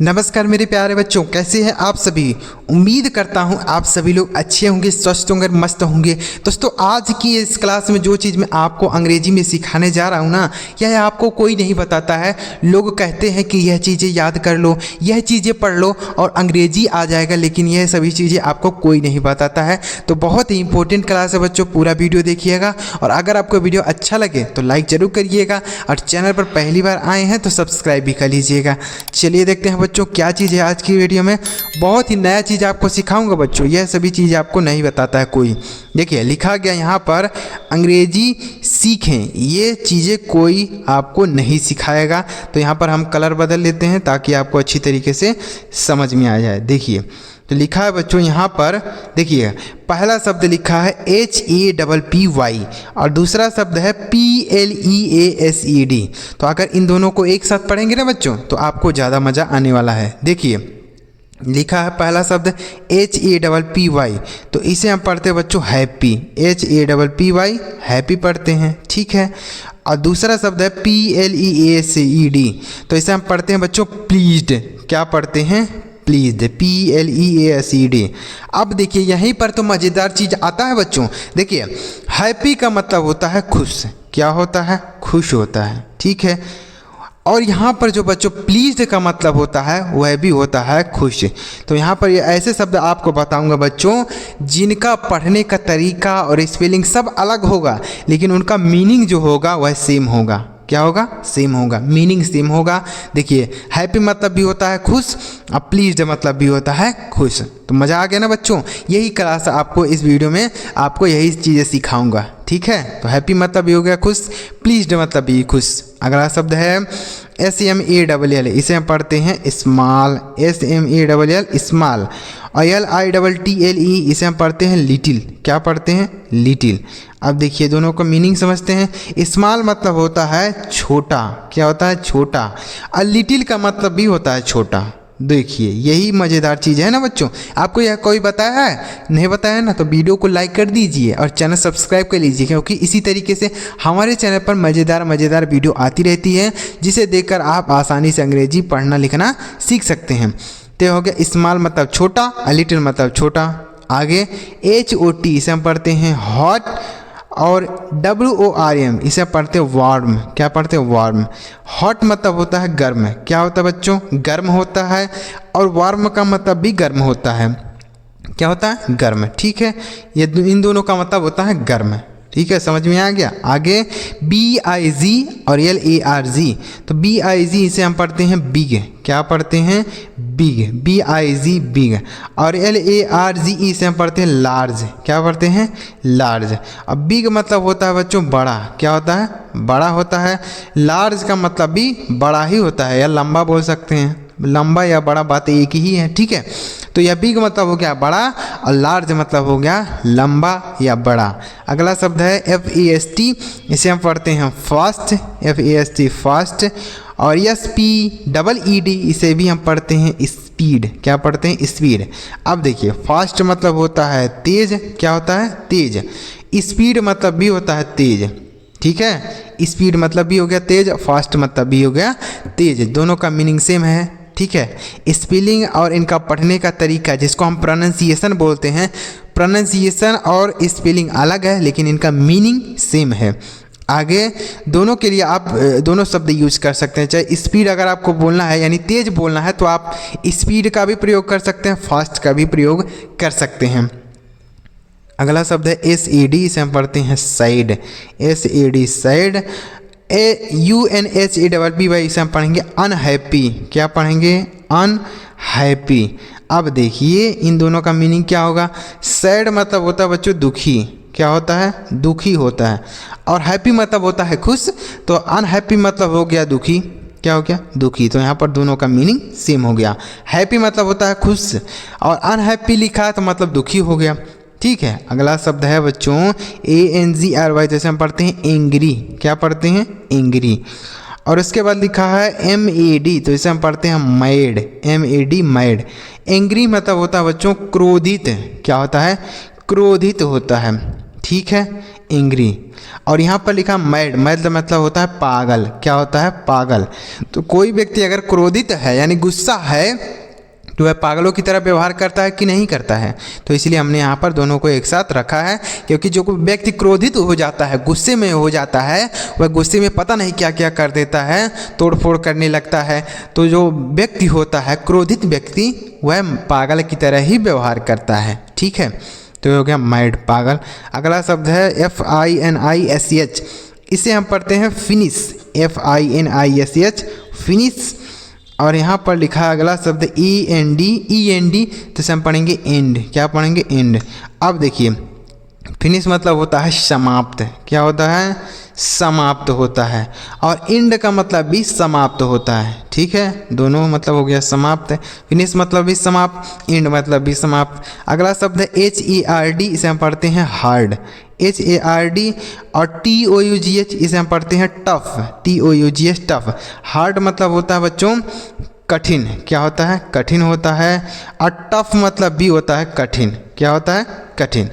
नमस्कार मेरे प्यारे बच्चों, कैसे हैं आप सभी। उम्मीद करता हूं आप सभी लोग अच्छे होंगे, स्वस्थ होंगे, मस्त होंगे। दोस्तों आज की इस क्लास में जो चीज़ मैं आपको अंग्रेजी में सिखाने जा रहा हूं ना, यह आपको कोई नहीं बताता है। लोग कहते हैं कि यह चीज़ें याद कर लो, यह चीज़ें पढ़ लो और अंग्रेजी आ जाएगा, लेकिन यह सभी चीज़ें आपको कोई नहीं बताता है। तो बहुत ही इंपॉर्टेंट क्लास है बच्चों, पूरा वीडियो देखिएगा। और अगर आपको वीडियो अच्छा लगे तो लाइक ज़रूर करिएगा और चैनल पर पहली बार आए हैं तो सब्सक्राइब भी कर लीजिएगा। चलिए देखते हैं बच्चों क्या चीज़ है आज की वीडियो में। बहुत ही नया चीज़ आपको सिखाऊंगा बच्चों, यह सभी चीज़ें आपको नहीं बताता है कोई। देखिए लिखा गया यहाँ पर, अंग्रेजी सीखें, ये चीज़ें कोई आपको नहीं सिखाएगा। तो यहाँ पर हम कलर बदल लेते हैं ताकि आपको अच्छी तरीके से समझ में आ जाए। देखिए तो लिखा है बच्चों यहाँ पर, देखिए पहला शब्द लिखा है HAPPY और दूसरा शब्द है PLEASED। तो अगर इन दोनों को एक साथ पढ़ेंगे ना बच्चों तो आपको ज़्यादा मज़ा आने वाला है। देखिए लिखा है पहला शब्द HAPPY, तो इसे हम पढ़ते हैं बच्चों हैप्पी, HAPPY हैप्पी पढ़ते हैं, ठीक है। और दूसरा शब्द है PLEASED, तो इसे हम पढ़ते हैं बच्चों प्लीज्ड, क्या पढ़ते हैं प्लीज, PLEASED। अब देखिए यहीं पर तो मज़ेदार चीज़ आता है बच्चों। देखिए हैप्पी का मतलब होता है खुश, क्या होता है खुश होता है, ठीक है। और यहाँ पर जो बच्चों प्लीज्ड का मतलब होता है वह भी होता है खुश। तो यहाँ पर ये ऐसे शब्द आपको बताऊंगा बच्चों जिनका पढ़ने का तरीका और स्पेलिंग सब अलग होगा, लेकिन उनका मीनिंग जो होगा वह सेम होगा। क्या होगा? सेम होगा, मीनिंग सेम होगा। देखिए हैप्पी मतलब भी होता है खुश और प्लीज्ड मतलब भी होता है खुश। तो मज़ा आ गया ना बच्चों। यही क्लास आपको इस वीडियो में आपको यही चीज़ें सिखाऊंगा, ठीक है। तो हैप्पी मतलब भी हो गया खुश, प्लीज्ड मतलब भी खुश। अगला शब्द है SMALL, इसे हम पढ़ते हैं स्मॉल, SMALL स्मॉल। और LITTLE इसे हम पढ़ते हैं लिटिल, क्या पढ़ते हैं लिटिल। अब देखिए दोनों का मीनिंग समझते हैं। स्मॉल मतलब होता है छोटा, क्या होता है छोटा, और लिटिल का मतलब भी होता है छोटा। देखिए यही मज़ेदार चीज़ है ना बच्चों। आपको यह कोई बताया है? नहीं बताया ना, तो वीडियो को लाइक कर दीजिए और चैनल सब्सक्राइब कर लीजिए, क्योंकि इसी तरीके से हमारे चैनल पर मज़ेदार वीडियो आती रहती है, जिसे देखकर आप आसानी से अंग्रेजी पढ़ना लिखना सीख सकते हैं। तो हो गया स्मॉल मतलब छोटा और लिटिल मतलब छोटा। आगे HOT इसे हम पढ़ते हैं हॉट, और WORM इसे पढ़ते हैं वार्म, क्या पढ़ते हैं वार्म। हॉट मतलब होता है गर्म, क्या होता है बच्चों गर्म होता है, और वार्म का मतलब भी गर्म होता है, क्या होता है गर्म, ठीक है। ये इन दोनों का मतलब होता है गर्म, ठीक है, समझ में आ गया। आगे BIG और LARG, तो BIG इसे हम पढ़ते हैं बिग, क्या पढ़ते हैं बिग, BIG बिग। और LARG इसे हम पढ़ते हैं लार्ज, क्या पढ़ते हैं लार्ज। अब बिग मतलब होता है बच्चों बड़ा, क्या होता है बड़ा होता है। लार्ज का मतलब भी बड़ा ही होता है, या लंबा बोल सकते हैं, लंबा या बड़ा बात एक ही है, ठीक है। तो यह बिग मतलब हो गया बड़ा और लार्ज मतलब हो गया लंबा या बड़ा। अगला शब्द है FAST, इसे हम पढ़ते हैं फास्ट, FAST फास्ट। और SPEED इसे भी हम पढ़ते हैं स्पीड, क्या पढ़ते हैं स्पीड। अब देखिए फास्ट मतलब होता है तेज, क्या होता है तेज। स्पीड मतलब भी होता है तेज, ठीक है। स्पीड मतलब भी हो गया तेज, फास्ट मतलब भी हो गया तेज, दोनों का मीनिंग सेम है, ठीक है। स्पेलिंग और इनका पढ़ने का तरीका जिसको हम प्रोनाउंसिएशन बोलते हैं, प्रोनाउंसिएशन और स्पेलिंग अलग है लेकिन इनका मीनिंग सेम है। आगे दोनों के लिए आप दोनों शब्द यूज कर सकते हैं। चाहे स्पीड अगर आपको बोलना है यानी तेज बोलना है तो आप स्पीड का भी प्रयोग कर सकते हैं, फास्ट का भी प्रयोग कर सकते हैं। अगला शब्द है SAD, इसे हम पढ़ते हैं साइड, SAD साइड। UNHAPPY इसे हम पढ़ेंगे अनहैप्पी, क्या पढ़ेंगे अनहैप्पी। अब देखिए इन दोनों का मीनिंग क्या होगा। सैड मतलब होता है बच्चों दुखी, क्या होता है दुखी होता है, और हैप्पी मतलब होता है खुश। तो अनहैप्पी मतलब हो गया दुखी, क्या हो गया दुखी। तो यहाँ पर दोनों का मीनिंग सेम हो गया। हैप्पी मतलब होता है खुश और अनहैप्पी लिखा है तो मतलब दुखी हो गया, ठीक है। अगला शब्द है बच्चों ANGRY, जैसे हम पढ़ते हैं एंग्री, क्या पढ़ते हैं एंग्री। और उसके बाद लिखा है MAD, तो इसे हम पढ़ते हैं मैड, MAD मैड। एंग्री मतलब होता है बच्चों क्रोधित, क्या होता है क्रोधित होता है, ठीक है, एंग्री। और यहाँ पर लिखा मैड, मैड मतलब होता है पागल, क्या होता है, पागल। तो कोई व्यक्ति अगर क्रोधित है यानी गुस्सा है तो वह पागलों की तरह व्यवहार करता है कि नहीं करता है। तो इसलिए हमने यहाँ पर दोनों को एक साथ रखा है, क्योंकि जो व्यक्ति क्रोधित हो जाता है, गुस्से में हो जाता है, वह गुस्से में पता नहीं क्या क्या कर देता है, तोड़ फोड़ करने लगता है। तो जो व्यक्ति होता है क्रोधित व्यक्ति, वह पागल की तरह ही व्यवहार करता है, ठीक है। तो ये हो गया मैड, पागल। अगला शब्द है FINISH, इसे हम पढ़ते हैं फिनिश, FINISH, फिनिश। और यहाँ पर लिखा है अगला शब्द END, तो इसे हम पढ़ेंगे एंड, क्या पढ़ेंगे, एंड। अब देखिए फिनिश मतलब होता है समाप्त, क्या होता है, समाप्त होता है। और एंड का मतलब भी समाप्त होता है, ठीक है, दोनों मतलब हो गया समाप्त। फिनिश मतलब भी समाप्त, एंड मतलब भी समाप्त। अगला शब्द है HERD, इसे हम पढ़ते हैं हार्ड, HARD। और TOUGH, इसे हम पढ़ते हैं टफ, TOUGH, टफ। हार्ड मतलब होता है बच्चों कठिन, क्या होता है, कठिन होता है। और टफ मतलब भी होता है कठिन, क्या होता है, कठिन।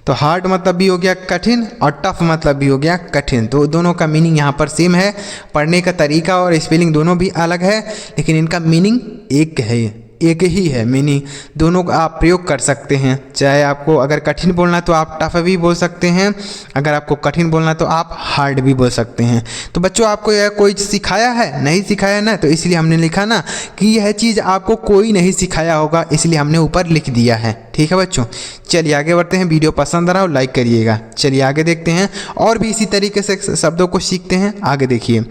तो हार्ड मतलब भी हो गया कठिन और टफ मतलब भी हो गया कठिन। तो दोनों का मीनिंग यहाँ पर सेम है, पढ़ने का तरीका और स्पेलिंग दोनों भी अलग है, लेकिन इनका मीनिंग एक है, एक ही है मीनिंग। दोनों का आप प्रयोग कर सकते हैं, चाहे आपको अगर कठिन बोलना है तो आप टफ भी बोल सकते हैं, अगर आपको कठिन बोलना है तो आप हार्ड भी बोल सकते हैं। तो बच्चों आपको यह कोई सिखाया है, नहीं सिखाया ना, तो इसलिए हमने लिखा ना कि यह चीज़ आपको कोई नहीं सिखाया होगा, इसलिए हमने ऊपर लिख दिया है, ठीक है बच्चों। चलिए आगे बढ़ते हैं, वीडियो पसंद आ रहा हो लाइक करिएगा। चलिए आगे देखते हैं और भी इसी तरीके से शब्दों को सीखते हैं। आगे देखिए,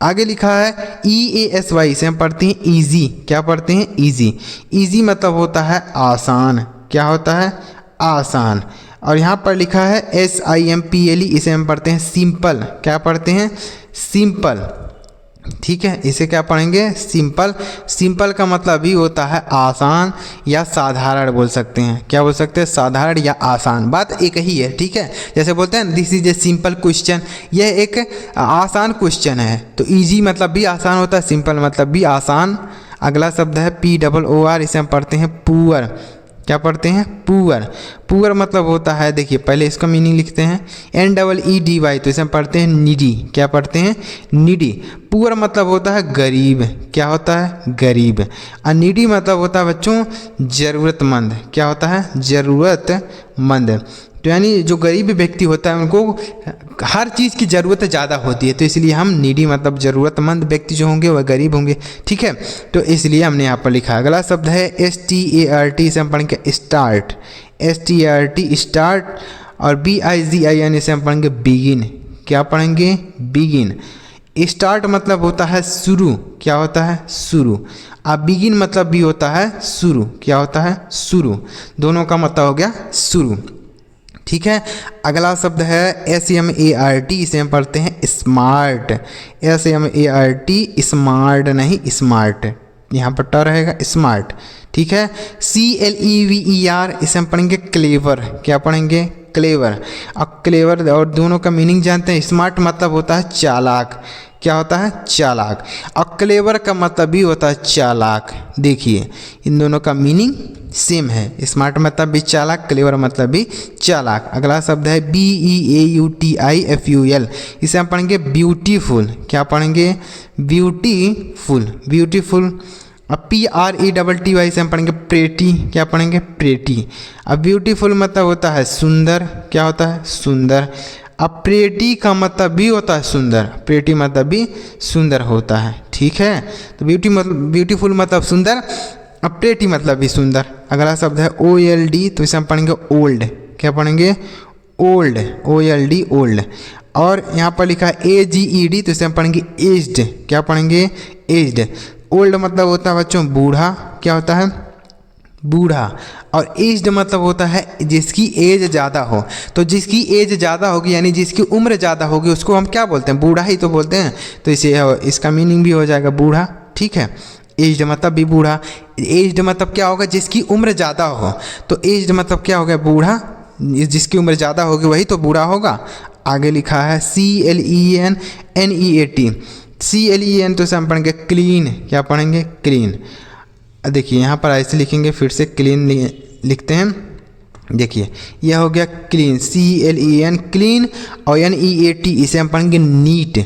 आगे लिखा है EASY, से हम पढ़ते हैं ईजी, क्या पढ़ते हैं, ईजी। ईजी मतलब होता है आसान, क्या होता है, आसान। और यहाँ पर लिखा है SIMPLE, इसे हम पढ़ते हैं सिंपल, क्या पढ़ते हैं, सिंपल, ठीक है। इसे क्या पढ़ेंगे, सिंपल। सिंपल का मतलब भी होता है आसान या साधारण बोल सकते हैं, क्या बोल सकते हैं, साधारण या आसान, बात एक ही है, ठीक है। जैसे बोलते हैं this is a simple question, यह एक आसान क्वेश्चन है। तो इजी मतलब भी आसान होता है, सिंपल मतलब भी आसान। अगला शब्द है POOR, इसे हम पढ़ते हैं पुअर, क्या पढ़ते हैं, पुअर। पुअर मतलब होता है, देखिए पहले इसका मीनिंग लिखते हैं NEEDY, तो इसे हम पढ़ते हैं नीडी, क्या पढ़ते हैं, नीडी। पुअर मतलब होता है गरीब, क्या होता है, गरीब। और नीडी मतलब होता है बच्चों ज़रूरतमंद, क्या होता है, ज़रूरतमंद। तो यानी जो गरीब व्यक्ति होता है उनको हर चीज़ की ज़रूरत ज़्यादा होती है, तो इसलिए हम नीडी मतलब ज़रूरतमंद व्यक्ति जो होंगे वह गरीब होंगे, ठीक है। तो इसलिए हमने यहाँ पर लिखा। अगला शब्द है START, से हम पढ़ेंगे स्टार्ट, START, स्टार्ट। और BIGIN, से हम पढ़ेंगे बिगिन, क्या पढ़ेंगे, बिगिन। स्टार्ट मतलब होता है शुरू, क्या होता है, शुरू। अब बिगिन मतलब भी होता है शुरू, क्या होता है, शुरू। दोनों का मतलब हो गया शुरू, ठीक है। अगला शब्द है SMART, इसे हम पढ़ते हैं स्मार्ट, SMART, स्मार्ट नहीं स्मार्ट, यहाँ पर ट रहेगा स्मार्ट, ठीक है। CLEVER, इसे हम पढ़ेंगे क्लेवर, क्या पढ़ेंगे, क्लेवर। अब क्लेवर और दोनों का मीनिंग जानते हैं। स्मार्ट मतलब होता है चालाक, क्या होता है, चालाक। और क्लेवर का मतलब भी होता है चालाक। देखिए इन दोनों का मीनिंग सेम है, स्मार्ट मतलब भी चालाक, क्लेवर मतलब भी चालाक। अगला शब्द है BEAUTIFUL, इसे हम पढ़ेंगे ब्यूटीफुल, क्या पढ़ेंगे, ब्यूटीफुल, ब्यूटीफुल। अब PRETTY, से हम पढ़ेंगे प्रेटी, क्या पढ़ेंगे, प्रेटी। अब ब्यूटीफुल मतलब होता है सुंदर, क्या होता है, सुंदर। अब प्रेटी का मतलब भी होता है सुंदर, प्रेटी मतलब भी सुंदर होता है, ठीक है। तो ब्यूटीफुल मतलब सुंदर, अब प्रेटी मतलब भी सुंदर। अगला शब्द है OLD, तो इसे हम पढ़ेंगे ओल्ड, क्या पढ़ेंगे, ओल्ड, OLD, ओल्ड। और यहाँ पर लिखा है AGED, तो इसे हम पढ़ेंगे एज्ड, क्या पढ़ेंगे, एज्ड। ओल्ड मतलब होता है बच्चों बूढ़ा, क्या होता है, बूढ़ा। और एज्ड मतलब होता है जिसकी एज ज़्यादा हो। तो जिसकी एज ज़्यादा होगी यानी जिसकी उम्र ज़्यादा होगी उसको हम क्या बोलते हैं, बूढ़ा ही तो बोलते हैं। तो इसे इसका मीनिंग भी हो जाएगा बूढ़ा, ठीक है। एज्ड मतलब भी बूढ़ा। एज्ड मतलब क्या होगा, जिसकी उम्र ज़्यादा हो। तो एज्ड मतलब क्या हो गया, बूढ़ा, जिसकी उम्र ज़्यादा होगी वही तो बूढ़ा होगा। आगे लिखा है CLEANNEAT, CLEN, तो इसे हम पढ़ेंगे क्लीन, क्या पढ़ेंगे, क्लीन। देखिए यहाँ पर ऐसे लिखेंगे, फिर से क्लीन लिखते हैं। देखिए यह हो गया क्लीन, CLEN क्लीन, और NEAT इसे हम पढ़ेंगे नीट।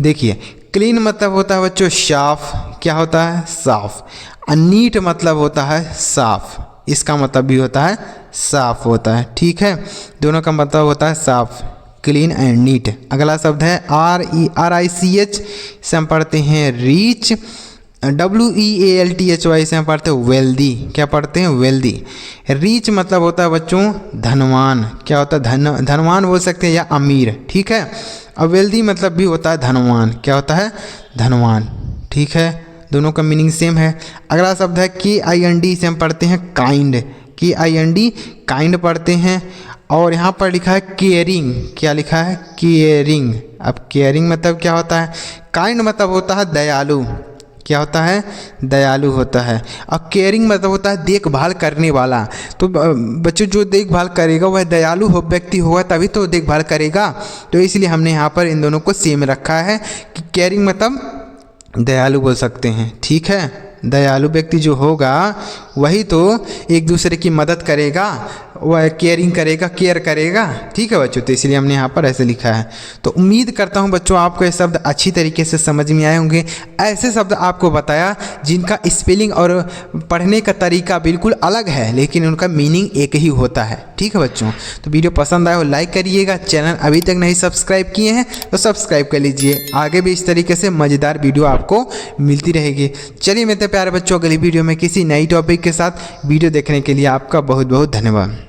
देखिए क्लीन मतलब होता है बच्चों साफ, क्या होता है साफ, और नीट मतलब होता है साफ, इसका मतलब भी होता है साफ होता है, ठीक है, दोनों का मतलब होता है साफ, क्लीन एंड नीट। अगला शब्द है RICH, इसे हम पढ़ते हैं रीच, WEALTHY से हम पढ़ते हैं वेल्दी, क्या पढ़ते हैं वेल्दी। रीच मतलब होता है बच्चों धनवान, क्या होता है धनवान बोल सकते हैं या अमीर, ठीक है, और वेल्दी मतलब भी होता है धनवान, क्या होता है धनवान, ठीक है, दोनों का मीनिंग सेम है। अगला शब्द है KIND, से हम पढ़ते हैं काइंड, KIND काइंड पढ़ते हैं। और यहाँ पर लिखा है केयरिंग, क्या लिखा है केयरिंग। अब केयरिंग मतलब क्या होता है, काइंड मतलब होता है दयालु, क्या होता है दयालु होता है, और केयरिंग मतलब होता है देखभाल करने वाला। तो बच्चों जो देखभाल करेगा वह दयालु हो व्यक्ति होगा तभी तो देखभाल करेगा, तो इसलिए हमने यहाँ पर इन दोनों को सेम रखा है कि केयरिंग मतलब दयालु बोल सकते हैं, ठीक है, दयालु व्यक्ति जो होगा वही तो एक दूसरे की मदद करेगा, वह केयरिंग करेगा, केयर करेगा, ठीक है बच्चों, तो इसलिए हमने यहाँ पर ऐसे लिखा है। तो उम्मीद करता हूँ बच्चों आपको ये शब्द अच्छी तरीके से समझ में आए होंगे। ऐसे शब्द आपको बताया जिनका स्पेलिंग और पढ़ने का तरीका बिल्कुल अलग है लेकिन उनका मीनिंग एक ही होता है, ठीक है बच्चों। तो वीडियो पसंद आए हो लाइक करिएगा, चैनल अभी तक नहीं सब्सक्राइब किए हैं तो सब्सक्राइब कर लीजिए, आगे भी इस तरीके से मज़ेदार वीडियो आपको मिलती रहेगी। चलिए मेरे प्यारे बच्चों, अगली वीडियो में किसी नई टॉपिक के साथ वीडियो देखने के लिए आपका बहुत बहुत धन्यवाद।